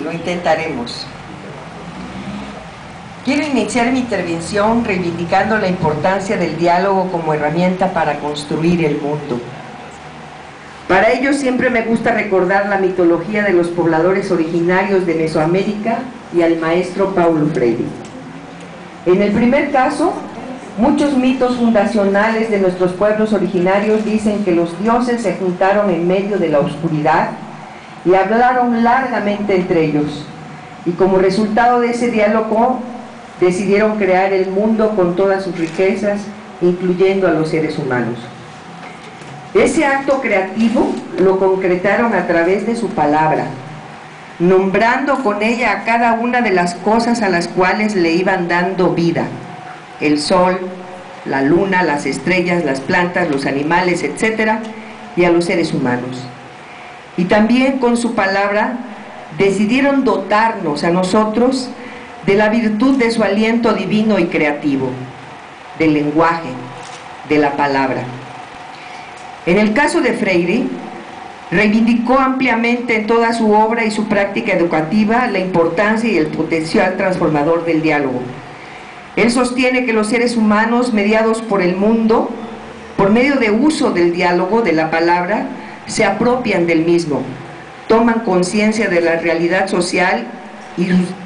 lo intentaremos. Quiero iniciar mi intervención reivindicando la importancia del diálogo como herramienta para construir el mundo. Para ello siempre me gusta recordar la mitología de los pobladores originarios de Mesoamérica y al maestro Paulo Freire. En el primer caso, muchos mitos fundacionales de nuestros pueblos originarios dicen que los dioses se juntaron en medio de la oscuridad y hablaron largamente entre ellos, y como resultado de ese diálogo decidieron crear el mundo con todas sus riquezas, incluyendo a los seres humanos. Ese acto creativo lo concretaron a través de su palabra, nombrando con ella a cada una de las cosas a las cuales le iban dando vida: el sol, la luna, las estrellas, las plantas, los animales, etc., y a los seres humanos. Y también con su palabra decidieron dotarnos a nosotros de la virtud de su aliento divino y creativo, del lenguaje, de la palabra. En el caso de Freire, reivindicó ampliamente en toda su obra y su práctica educativa la importancia y el potencial transformador del diálogo. Él sostiene que los seres humanos, mediados por el mundo, por medio de uso del diálogo, de la palabra, se apropian del mismo, toman conciencia de la realidad social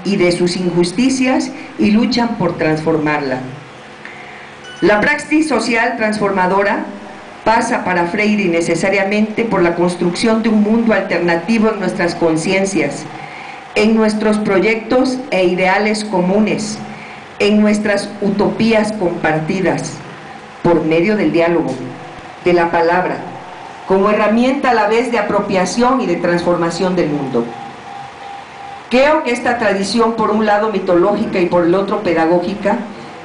y de sus injusticias y luchan por transformarla. La praxis social transformadora pasa para Freire necesariamente por la construcción de un mundo alternativo en nuestras conciencias, en nuestros proyectos e ideales comunes, en nuestras utopías compartidas, por medio del diálogo, de la palabra, como herramienta a la vez de apropiación y de transformación del mundo. Creo que esta tradición, por un lado mitológica y por el otro pedagógica,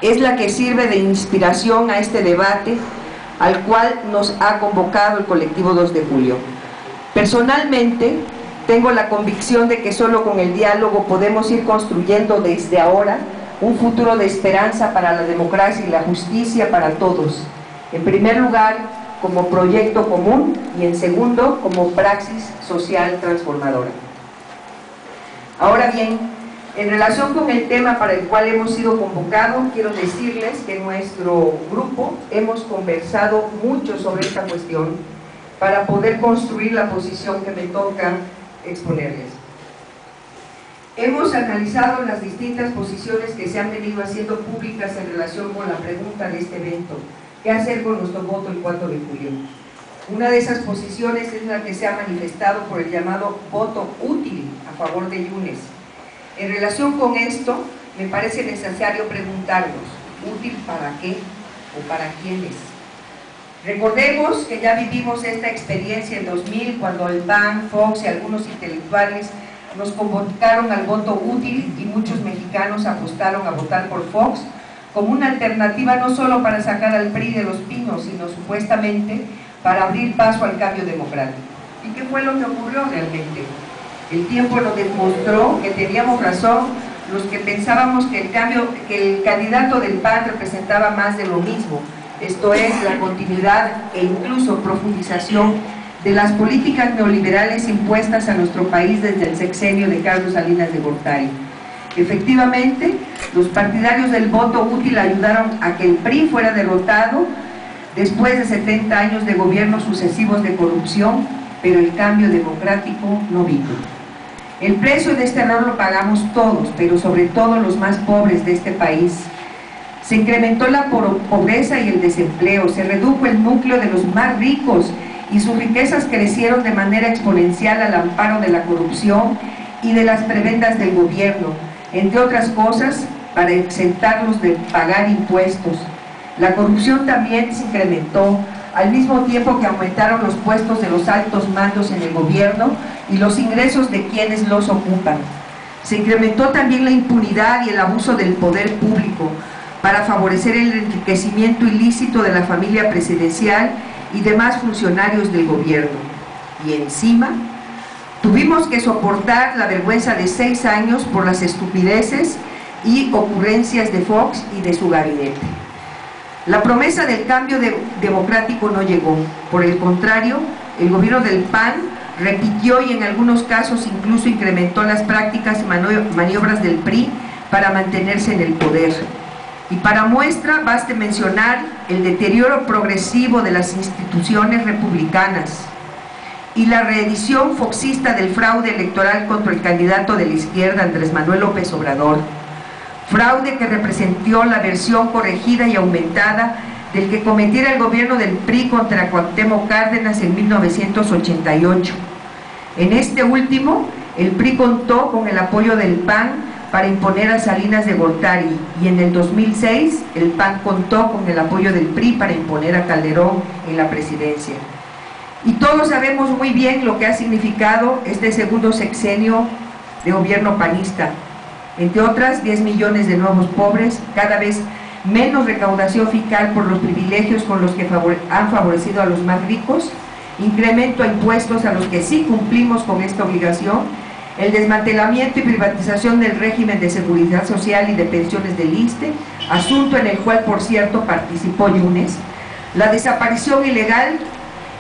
es la que sirve de inspiración a este debate al cual nos ha convocado el colectivo 2 de julio. Personalmente, tengo la convicción de que solo con el diálogo podemos ir construyendo desde ahora un futuro de esperanza para la democracia y la justicia para todos. En primer lugar, como proyecto común, y en segundo, como praxis social transformadora. Ahora bien, en relación con el tema para el cual hemos sido convocados, quiero decirles que en nuestro grupo hemos conversado mucho sobre esta cuestión para poder construir la posición que me toca exponerles. Hemos analizado las distintas posiciones que se han venido haciendo públicas en relación con la pregunta de este evento: ¿qué hacer con nuestro voto el 4 de julio? Una de esas posiciones es la que se ha manifestado por el llamado voto útil a favor de Yunes. En relación con esto, me parece necesario preguntarnos: ¿útil para qué o para quiénes? Recordemos que ya vivimos esta experiencia en 2000, cuando el PAN, Fox y algunos intelectuales nos convocaron al voto útil y muchos mexicanos apostaron a votar por Fox como una alternativa no solo para sacar al PRI de los pinos, sino supuestamente para abrir paso al cambio democrático. ¿Y qué fue lo que ocurrió realmente? El tiempo nos demostró que teníamos razón los que pensábamos que el candidato del PAN representaba más de lo mismo, esto es, la continuidad e incluso profundización de las políticas neoliberales impuestas a nuestro país desde el sexenio de Carlos Salinas de Gortari. Efectivamente, los partidarios del voto útil ayudaron a que el PRI fuera derrotado después de 70 años de gobiernos sucesivos de corrupción, pero el cambio democrático no vino. El precio de este error lo pagamos todos, pero sobre todo los más pobres de este país. Se incrementó la pobreza y el desempleo, se redujo el núcleo de los más ricos y sus riquezas crecieron de manera exponencial al amparo de la corrupción y de las prebendas del gobierno, entre otras cosas, para exentarlos de pagar impuestos. La corrupción también se incrementó, al mismo tiempo que aumentaron los puestos de los altos mandos en el gobierno y los ingresos de quienes los ocupan. Se incrementó también la impunidad y el abuso del poder público para favorecer el enriquecimiento ilícito de la familia presidencial y demás funcionarios del gobierno. Y encima, tuvimos que soportar la vergüenza de 6 años por las estupideces y ocurrencias de Fox y de su gabinete. La promesa del cambio democrático no llegó. Por el contrario, el gobierno del PAN repitió y en algunos casos incluso incrementó las prácticas y maniobras del PRI para mantenerse en el poder. Y para muestra baste mencionar el deterioro progresivo de las instituciones republicanas y la reedición foxista del fraude electoral contra el candidato de la izquierda, Andrés Manuel López Obrador. Fraude que representó la versión corregida y aumentada del que cometiera el gobierno del PRI contra Cuauhtémoc Cárdenas en 1988. En este último, el PRI contó con el apoyo del PAN para imponer a Salinas de Gortari, y en el 2006 el PAN contó con el apoyo del PRI para imponer a Calderón en la presidencia. Y todos sabemos muy bien lo que ha significado este segundo sexenio de gobierno panista. Entre otras, 10 millones de nuevos pobres, cada vez menos recaudación fiscal por los privilegios con los que han favorecido a los más ricos, incremento a impuestos a los que sí cumplimos con esta obligación, el desmantelamiento y privatización del régimen de seguridad social y de pensiones del ISSSTE, asunto en el cual, por cierto, participó Yunes, la desaparición ilegal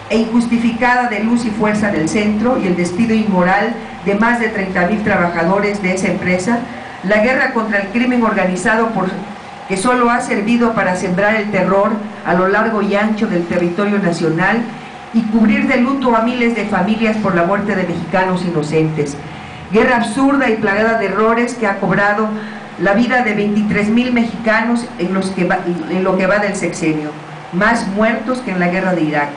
e injustificada de Luz y Fuerza del Centro y el despido inmoral de más de 30,000 trabajadores de esa empresa, la guerra contra el crimen organizado que solo ha servido para sembrar el terror a lo largo y ancho del territorio nacional y cubrir de luto a miles de familias por la muerte de mexicanos inocentes. Guerra absurda y plagada de errores que ha cobrado la vida de 23,000 mexicanos en lo que va del sexenio, más muertos que en la guerra de Irak.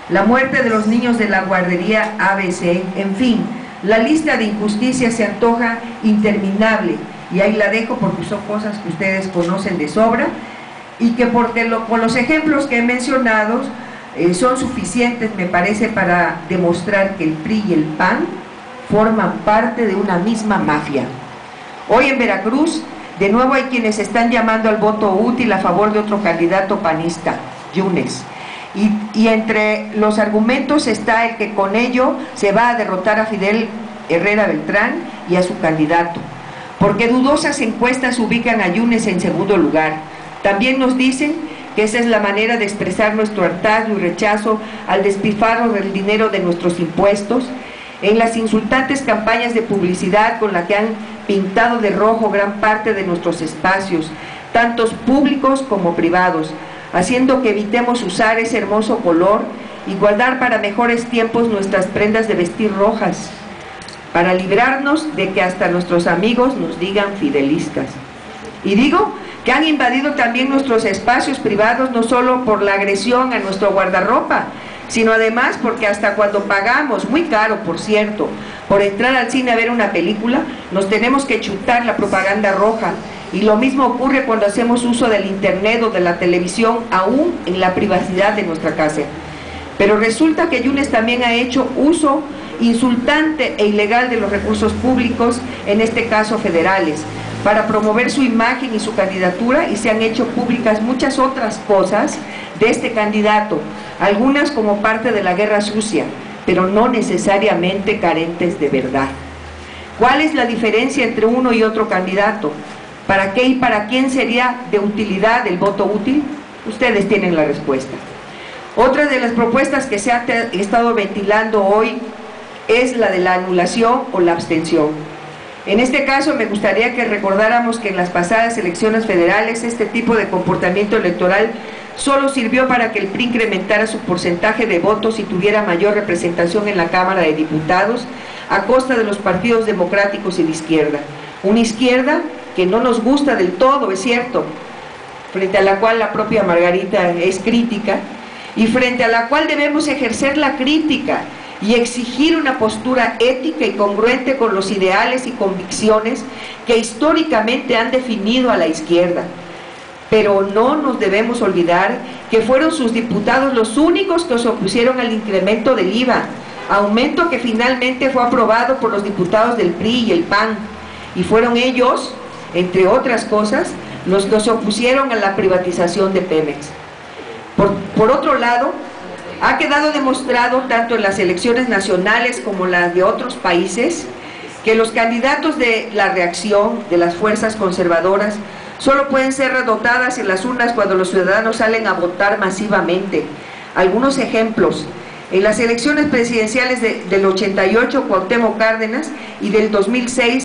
La muerte de los niños de la guardería ABC, en fin, la lista de injusticias se antoja interminable, y ahí la dejo porque son cosas que ustedes conocen de sobra y que con los ejemplos que he mencionado son suficientes, me parece, para demostrar que el PRI y el PAN forman parte de una misma mafia. Hoy en Veracruz, de nuevo hay quienes están llamando al voto útil a favor de otro candidato panista, Yunes. Y entre los argumentos está el que con ello se va a derrotar a Fidel Herrera Beltrán y a su candidato, porque dudosas encuestas ubican a Yunes en segundo lugar. También nos dicen que esa es la manera de expresar nuestro hartazgo y rechazo al despilfarro del dinero de nuestros impuestos, en las insultantes campañas de publicidad con la que han pintado de rojo gran parte de nuestros espacios, tantos públicos como privados, haciendo que evitemos usar ese hermoso color y guardar para mejores tiempos nuestras prendas de vestir rojas, para librarnos de que hasta nuestros amigos nos digan fidelistas. Y digo que han invadido también nuestros espacios privados, no solo por la agresión a nuestro guardarropa, sino además porque hasta cuando pagamos, muy caro por cierto, por entrar al cine a ver una película, nos tenemos que chutar la propaganda roja. Y lo mismo ocurre cuando hacemos uso del internet o de la televisión, aún en la privacidad de nuestra casa. Pero resulta que Yunes también ha hecho uso insultante e ilegal de los recursos públicos, en este caso federales, para promover su imagen y su candidatura, y se han hecho públicas muchas otras cosas de este candidato, algunas como parte de la guerra sucia, pero no necesariamente carentes de verdad. ¿Cuál es la diferencia entre uno y otro candidato? ¿Para qué y para quién sería de utilidad el voto útil? Ustedes tienen la respuesta. Otra de las propuestas que se ha estado ventilando hoy es la de la anulación o la abstención. En este caso me gustaría que recordáramos que en las pasadas elecciones federales este tipo de comportamiento electoral solo sirvió para que el PRI incrementara su porcentaje de votos y tuviera mayor representación en la Cámara de Diputados a costa de los partidos democráticos y de izquierda. Una izquierda que no nos gusta del todo, es cierto, frente a la cual la propia Margarita es crítica, y frente a la cual debemos ejercer la crítica y exigir una postura ética y congruente con los ideales y convicciones que históricamente han definido a la izquierda. Pero no nos debemos olvidar que fueron sus diputados los únicos que se opusieron al incremento del IVA, aumento que finalmente fue aprobado por los diputados del PRI y el PAN, y fueron ellos, entre otras cosas, los que se opusieron a la privatización de Pemex. Por otro lado, ha quedado demostrado tanto en las elecciones nacionales como las de otros países que los candidatos de la reacción de las fuerzas conservadoras solo pueden ser redotadas en las urnas cuando los ciudadanos salen a votar masivamente. Algunos ejemplos: En las elecciones presidenciales del 88, Cuauhtémoc Cárdenas, y del 2006,